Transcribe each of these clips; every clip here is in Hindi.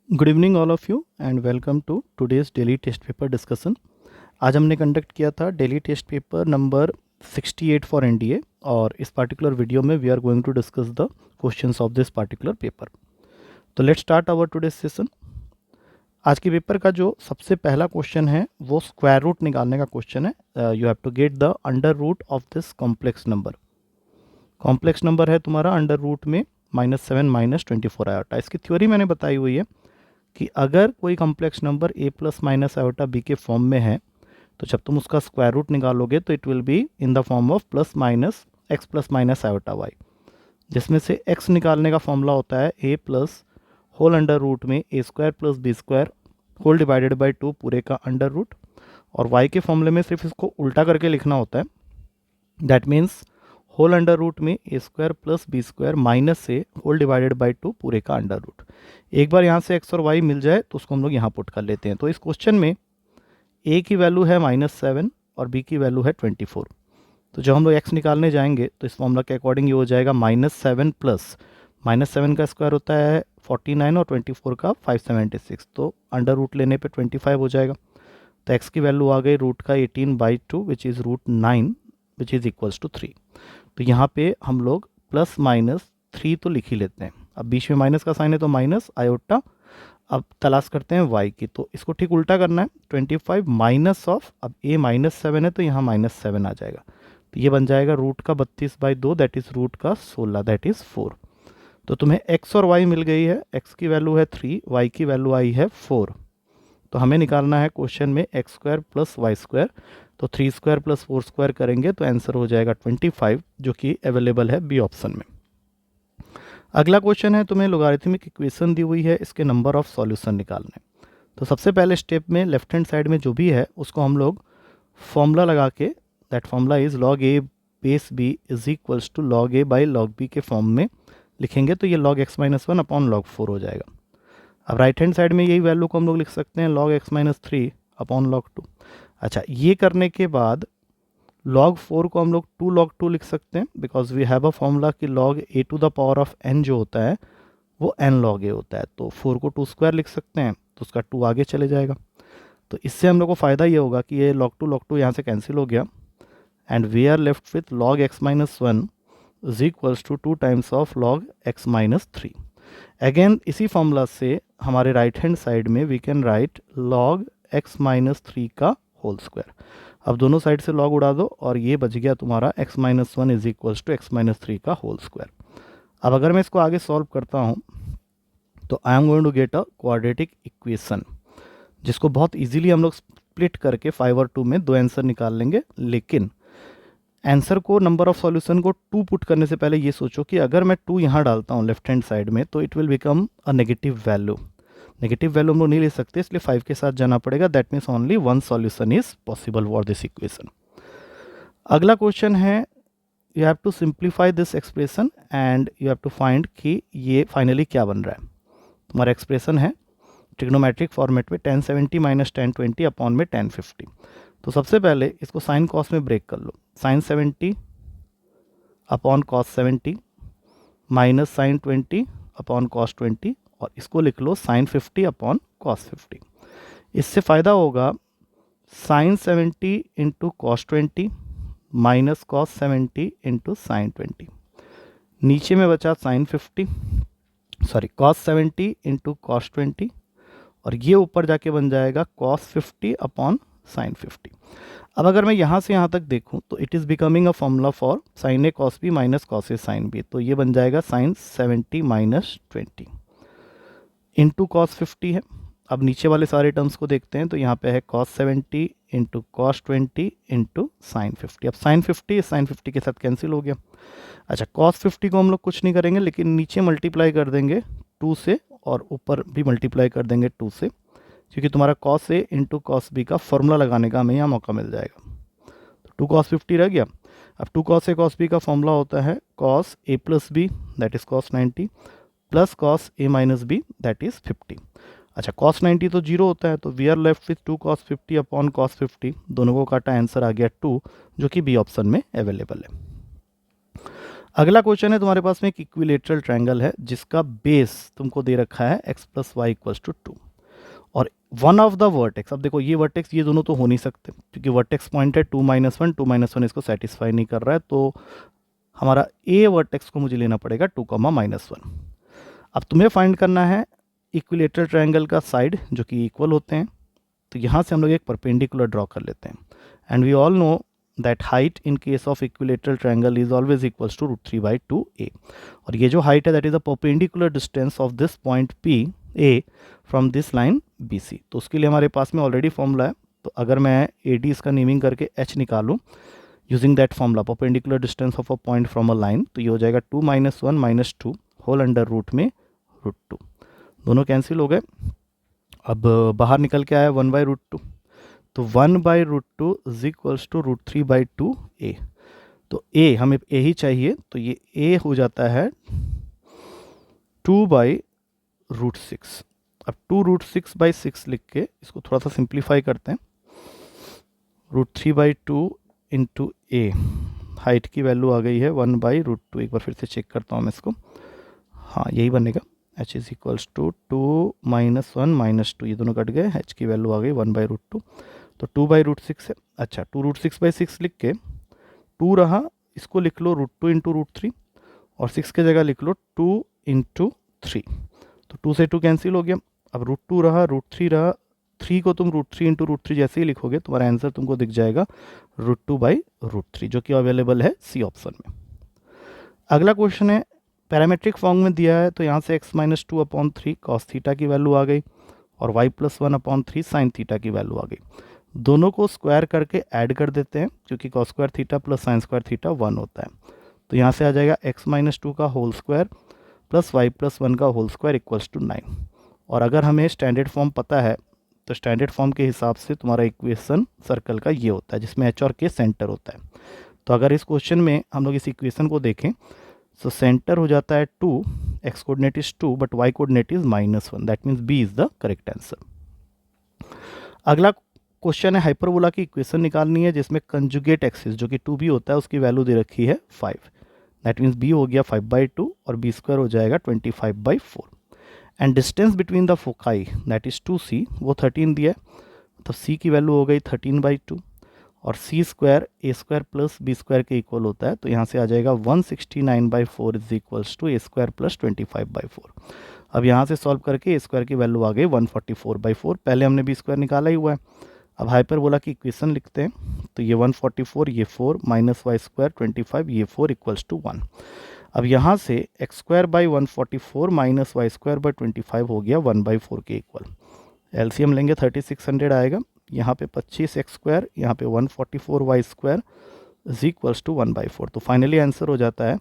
Good evening all of you and welcome to today's daily test paper discussion. आज हमने कंडक्ट किया था daily test paper number 68 for NDA और इस पार्टिकुलर वीडियो में we are going to discuss the questions of this particular paper. तो let's start our today's session. आज के पेपर का जो सबसे पहला क्वेश्चन है वो स्क्वायर रूट निकालने का क्वेश्चन है। You have to get the under root of this complex number. Complex number है तुम्हारा अंडर रूट में -7 -24 आयोटा। इसकी थ्योरी मैंने बताई हुई है कि अगर कोई complex number a plus minus iota b के फॉर्म में है तो जब तुम उसका स्क्वायर रूट निकालोगे तो it will be in the form of plus minus iota y, जिसमें से x निकालने का फॉर्मूला होता है a plus whole under root में a square plus B square whole divided by 2 पूरे का अंडर रूट, और y के फॉर्मूले में सिर्फ इसको उल्टा करके लिखना होता है। That means whole under root में A square plus B square minus से होल डिवाइडेड बाई 2 पूरे का अंडर रूट। एक बार यहाँ से एक्स और वाई मिल जाए तो उसको हम लोग यहाँ पुट कर लेते हैं। तो इस क्वेश्चन में ए की वैल्यू है -7 और बी की वैल्यू है 24। तो जब हम लोग एक्स निकालने जाएंगे तो इस फॉर्मूला के अकॉर्डिंग ये हो जाएगा -7 प्लस -7 का स्क्वायर होता है 49 और 24 का 576, तो अंडर रूट लेने पे 25 हो जाएगा। तो एक्स की वैल्यू आ गई रूट का 18/2 which is √9 which is equals to 3। तो यहाँ पे हम लोग +-3 तो लिख ही लेते हैं। अब बीच में माइनस का साइन है तो माइनस आयोटा। अब तलाश करते हैं y की, तो इसको ठीक उल्टा करना है। 25 माइनस ऑफ, अब a -7 है तो यहाँ -7 आ जाएगा। तो ये बन जाएगा रूट का 32/2 दैट इज़ रूट का 16 दैट इज़ 4। तो तुम्हें x और y मिल गई है। x की वैल्यू है 3, y की वैल्यू आई है 4। तो हमें निकालना है क्वेश्चन में x square plus y square. तो 3 स्क्वायर प्लस 4 स्क्वायर करेंगे तो आंसर हो जाएगा 25, जो कि अवेलेबल है बी ऑप्शन में। अगला क्वेश्चन है, तुम्हें लोगारिथमिक इक्वेशन दी हुई है, इसके नंबर ऑफ सॉल्यूशन निकालने। तो सबसे पहले स्टेप में लेफ्ट हैंड साइड में जो भी है उसको हम लोग फॉर्मूला लगा के, that formula is log a base b is equals to log a by log b के फॉर्म में लिखेंगे तो ये log x-1 अपॉन log 4 हो जाएगा। अब राइट हैंड साइड में यही वैल्यू को हम लोग लिख सकते हैं log x-3 अपॉन log 2। अच्छा, ये करने के बाद log 4 को हम लोग 2 log 2 लिख सकते हैं, because we have a formula कि log a to the power of n जो होता है वो n log a होता है। तो 4 को 2 स्क्वायर लिख सकते हैं तो उसका 2 आगे चले जाएगा। तो इससे हम लोग को फ़ायदा ये होगा कि ये log 2 यहाँ से कैंसिल हो गया and we are left with log x-1 is equals to 2 times of log x-3। Again इसी फॉर्मूला से हमारे राइट हैंड साइड में we can write log x-3 का होल स्क्वायर। अब दोनों साइड से log उड़ा दो और ये बच गया तुम्हारा x-1 is equals to x-3 का होल स्क्वायर। अब अगर मैं इसको आगे सॉल्व करता हूँ तो I am going to get a quadratic equation, जिसको बहुत इजीली हम लोग स्प्लिट करके 5 और 2 में 2 आंसर निकाल लेंगे। लेकिन आंसर को, नंबर ऑफ सॉल्यूशन को 2 पुट करने से पहले ये सोचो कि अगर मैं 2 यहाँ डालता हूँ लेफ्ट हैंड साइड में तो it will become a negative value. Negative value हम लोग नहीं ले सकते, इसलिए 5 के साथ जाना पड़ेगा। That means only 1 solution is possible for this equation. अगला क्वेश्चन है, you have to simplify this expression and you have to find कि ये फाइनली क्या बन रहा है। तुम्हारा एक्सप्रेशन है ट्रिग्नोमेट्रिक फॉर्मेट में 1070 माइनस 1020 अपॉन में 1050। तो सबसे पहले इसको साइन कॉस में ब्रेक कर लो। Sine 70 upon cos 70 minus sine 20 upon cos 20, और इसको लिख लो साइन 50 अपॉन कॉस 50। इससे फ़ायदा होगा sine 70 into cos 20 minus cos 70 into sine 20। नीचे में बचा sine 50, sorry cos 70 into cos 20, और ये ऊपर जाके बन जाएगा कॉस 50 अपॉन साइन 50। अब अगर मैं यहाँ से यहाँ तक देखूँ तो it is becoming a formula for sine A cos B minus cos A sine B. तो ये बन जाएगा साइन 70 माइनस 20 इंटू कॉस 50 है। अब नीचे वाले सारे टर्म्स को देखते हैं तो यहाँ पे है cos 70 into cos 20 into sine 50। अब साइन 50 के साथ कैंसिल हो गया। अच्छा, कॉस 50 को हम लोग कुछ नहीं करेंगे, लेकिन नीचे मल्टीप्लाई कर देंगे 2 से और ऊपर भी मल्टीप्लाई कर देंगे 2 से, क्योंकि तुम्हारा cos A into cos B का फॉर्मूला लगाने का हमें यहाँ मौका मिल जाएगा। तो 2 कॉस 50 रह गया। अब 2 कॉस ए कॉस बी का फॉर्मूला होता है cos A plus B that is cos 90 plus cos A minus B that is 50। अच्छा, कॉस 90 तो 0 होता है, तो we are left with 2 cos 50 upon cos 50। दोनों को काटा, आंसर आ गया 2, जो कि बी ऑप्शन में अवेलेबल है। अगला क्वेश्चन है तुम्हारे पास में एक इक्विलेटरल ट्रायंगल है जिसका बेस तुमको दे रखा है x plus y equals to 2 और वन ऑफ द वर्टेक्स, अब देखो ये वर्टेक्स ये दोनों तो हो नहीं सकते क्योंकि वर्टेक्स पॉइंट है 2 - 1 इसको सेटिस्फाई नहीं कर रहा है, तो हमारा ए वर्टेक्स को मुझे लेना पड़ेगा 2, -1। अब तुम्हें फाइंड करना है इक्विलेटरल ट्रायंगल का साइड जो कि इक्वल होते हैं, तो यहाँ से हम लोग एक परपेंडिकुलर ड्रॉ कर लेते हैं and we all know that height in case of equilateral triangle is always equals to √3/2a और ये जो हाइट है that is the perpendicular distance of this point P A from this line B C. तो उसके लिए हमारे पास में ऑलरेडी फॉर्मूला है, तो अगर मैं ए डी इसका नेमिंग करके एच निकालूँ using that formula perpendicular distance of a point from a line, तो ये हो जाएगा 2 - 1 - 2 होल अंडर रूट में √2, दोनों कैंसिल हो गए। अब बाहर निकल के आया 1/√2, तो 1/√2 इज इक्वल्स टू √3/2a। तो a हमें a ही चाहिए, तो ये a हो जाता है 2/√6। अब 2√6/6 लिख के इसको थोड़ा सा सिंप्लीफाई करते हैं, √3/2 इंटू a, हाइट की वैल्यू आ गई है 1/√2। एक बार फिर से चेक करता हूँ मैं इसको, हाँ यही बनेगा, h इज इक्वल्स टू 2 - 1 - 2, ये दोनों कट गए, h की वैल्यू आ गई 1/√2, तो 2/√6 है। अच्छा 2√6/6 लिख के 2 रहा, इसको लिख लो √2 इंटू √3 और 6 के जगह लिख लो 2 इंटू 3, तो 2 से 2 कैंसिल हो गया। अब √2 रहा, √3 रहा, 3 को तुम √3 इंटू √3 जैसे ही लिखोगे तुम्हारा आंसर तुमको दिख जाएगा √2/√3 जो कि अवेलेबल है सी ऑप्शन में। अगला क्वेश्चन है पैरामेट्रिक फॉर्म में दिया है, तो यहाँ से x - 2/3 कॉस थीटा की वैल्यू आ गई और y + 1/3 साइन थीटा की वैल्यू आ गई। दोनों को स्क्वायर करके ऐड कर देते हैं क्योंकि cos square theta plus sine square theta 1 होता है, तो यहाँ से आ जाएगा x - 2 का होल स्क्वायर प्लस y + 1 का होल स्क्वायर इक्वल्स टू 9। और अगर हमें स्टैंडर्ड फॉर्म पता है तो स्टैंडर्ड फॉर्म के हिसाब से तुम्हारा इक्वेशन सर्कल का ये होता है जिसमें h और k सेंटर होता है। तो अगर इस क्वेश्चन में हम लोग इस इक्वेशन को देखें तो सेंटर हो जाता है 2, x coordinate is 2 but y coordinate is -1, that means B is the correct answer. अगला क्वेश्चन है हाइपरबोला की इक्वेशन निकालनी है जिसमें कंजुगेट एक्सिस जो कि 2b होता है उसकी वैल्यू दे रखी है 5, दैट मीन्स b हो गया 5/2 और b² हो जाएगा 25/4 and distance between the foci that is 2c वो 13 दिया है, तो c की वैल्यू हो गई 13/2 और c² a² प्लस b² के इक्वल होता है, तो यहाँ से आ जाएगा 169/4 is equals to a² plus 25/4। अब यहाँ से सॉल्व करके a² की वैल्यू आ गई 144/4, पहले हमने b² निकाला ही हुआ है। अब हाइपरबोला की इक्वेशन लिखते हैं, तो ये 144 ये 4 माइनस y² 25 ये 4 इक्वल्स टू 1। अब यहाँ से x²/144 माइनस y²/25 हो गया 1/4 के इक्वल, एलसीएम लेंगे 3600 आएगा, यहाँ पे 25x², यहाँ पे 144y² इज इक्वल्स टू 1/4, तो फाइनली आंसर हो जाता है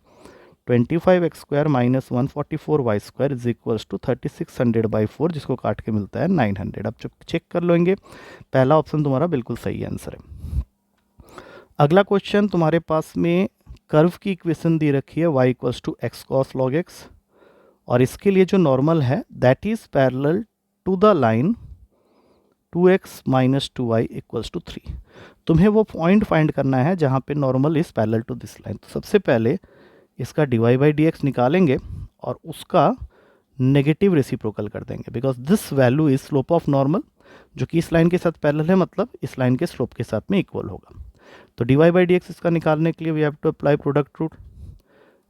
25x² minus 144y² is equals to 3600/4 जिसको काट के मिलता है 900। अब चेक कर लेंगे, पहला ऑप्शन तुम्हारा बिल्कुल सही आंसर है। अगला क्वेश्चन तुम्हारे पास में कर्व की इक्वेशन दी रखी है y equals to x cos log x और इसके लिए जो नॉर्मल है that is parallel to the line 2x minus 2y equals to 3। तुम्हें वो पॉइंट फाइंड करना है जहाँ पे normal is parallel to this line. तो सबसे पहले इसका dy/dx निकालेंगे और उसका नेगेटिव रेसिप्रोकल कर देंगे because this value is slope of normal जो कि इस लाइन के साथ पैरेलल है, मतलब इस लाइन के स्लोप के साथ में इक्वल होगा। तो dy/dx इसका निकालने के लिए we have to apply product rule,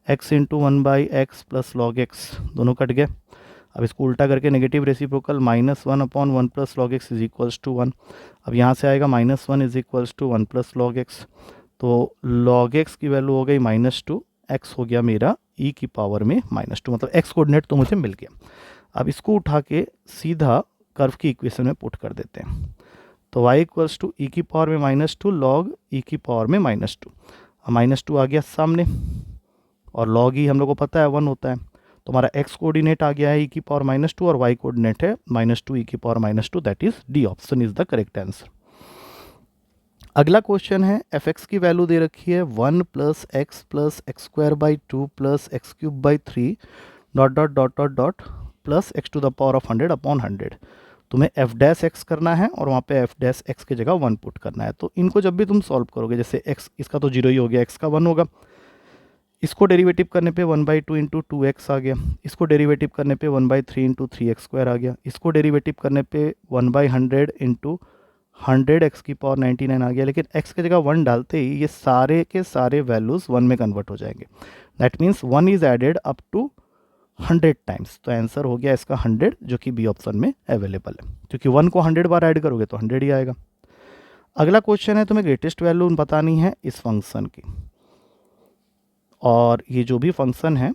x into 1/x plus log x, दोनों कट गए। अब इसको उल्टा करके negative reciprocal -1/1 plus log x is equals to 1। अब यहाँ से आएगा -1 is equals to 1 plus log x, तो लॉग x की वैल्यू हो गई -2, x हो गया मेरा e की पावर में -2, मतलब x कोऑर्डिनेट तो मुझे मिल गया। अब इसको उठा के सीधा कर्व की इक्वेशन में पुट कर देते हैं, तो y इक्वल्स टू e की पावर में -2 लॉग e की पावर में -2, -2 आ गया सामने और लॉग e हम लोग को पता है 1 होता है, तो हमारा x कोऑर्डिनेट आ गया है e की पावर -2 और y कोऑर्डिनेट है -2 e की power -2, that is D option is the correct answer. अगला क्वेश्चन है fx की वैल्यू दे रखी है 1 plus x² 2 plus x³ 3 ... plus x to the power of 100/100। तुम्हें f' करना है और वहाँ पे f' की जगह 1 पुट करना है। तो इनको जब भी तुम सॉल्व करोगे, जैसे x इसका तो 0 ही हो गया, x का 1 होगा, इसको डेरिवेटिव करने पे 1/2 इंटू 2x आ गया, इसको डेरिवेटिव करने पे 1/3 इंटू 3x² आ गया, इसको डेरिवेटिव करने पे 1/100 इंटू 100x की पावर 99 आ गया। लेकिन x की जगह 1 डालते ही ये सारे के सारे वैल्यूज़ 1 में कन्वर्ट हो जाएंगे। That means 1 is added up to 100 times. तो आंसर हो गया इसका 100, जो कि बी ऑप्शन में अवेलेबल है, क्योंकि 1 को 100 बार ऐड करोगे तो 100 ही आएगा। अगला क्वेश्चन है, तुम्हें ग्रेटेस्ट वैल्यू बतानी है इस फंक्शन की, और ये जो भी फंक्शन है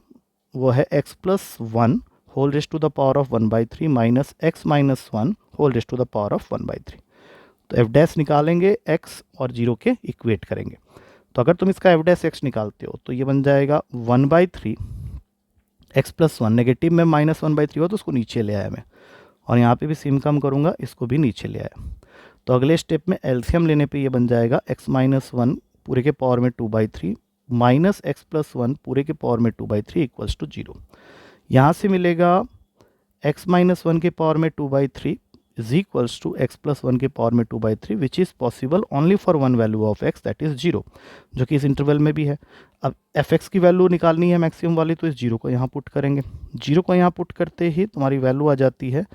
वो है x+1 whole raised to the power of 1/3 minus x-1 whole raised to the power of 1/3। तो एफ डैश निकालेंगे x और 0 के इक्वेट करेंगे। तो अगर तुम इसका एफ डैश x निकालते हो तो ये बन जाएगा 1/3 x+1, नेगेटिव में -1/3 हो तो उसको नीचे ले आया मैं, और यहाँ पे भी सेम काम करूँगा, इसको भी नीचे ले आया। तो अगले स्टेप में एलसीएम लेने पे ये बन जाएगा x-1 पूरे के पावर में 2/3 माइनस x+1 पूरे के पावर में 2/3 इक्वल्स टू 0। यहाँ से मिलेगा x-1 के पावर में 2/3 इज इक्वल्स टू x+1 के पावर में 2/3 which is possible only for one value of x that is 0, जो कि इस इंटरवल में भी है। अब fx की वैल्यू निकालनी है मैक्सिमम वाली, तो इस 0 को यहाँ पुट करेंगे। 0 को यहाँ पुट करते ही तुम्हारी वैल्यू आ जाती है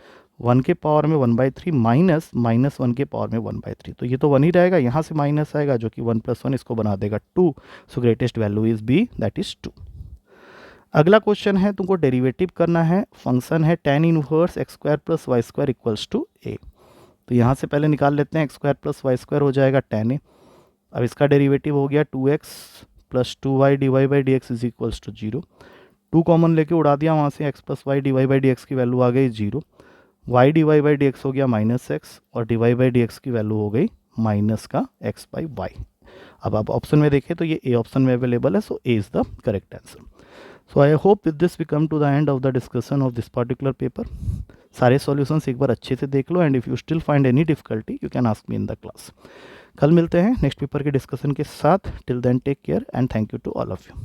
1 के पावर में 1/3 माइनस -1 के पावर में 1/3। तो ये तो 1 ही रहेगा, यहाँ से माइनस आएगा जो कि 1 + 1 इसको बना देगा 2। So greatest value is B, that is 2। अगला क्वेश्चन है, तुमको डेरिवेटिव करना है, फंक्शन है tan inverse x² + y² equals to a। तो यहाँ से पहले निकाल लेते हैं, x² + y² हो जाएगा tan a। अब इसका डेरिवेटिव हो गया 2x + 2y dy/dx is equals to 0। 2 common लेके उड़ा दिया वहाँ से, x + y dy/dx की वैल्यू आ गई 0, y dy/dx हो गया -x और dy/dx की वैल्यू हो गई माइनस का x/y। अब आप ऑप्शन में देखें तो ये ए ऑप्शन में अवेलेबल है, so A is the correct answer. So I hope with this we come to the end of the discussion of this particular paper. सारे सॉल्यूशंस एक बार अच्छे से देख लो, and if you still find any difficulty you can ask me in the class. कल मिलते हैं नेक्स्ट पेपर के डिस्कशन के साथ। Till then take care and thank you to all of you.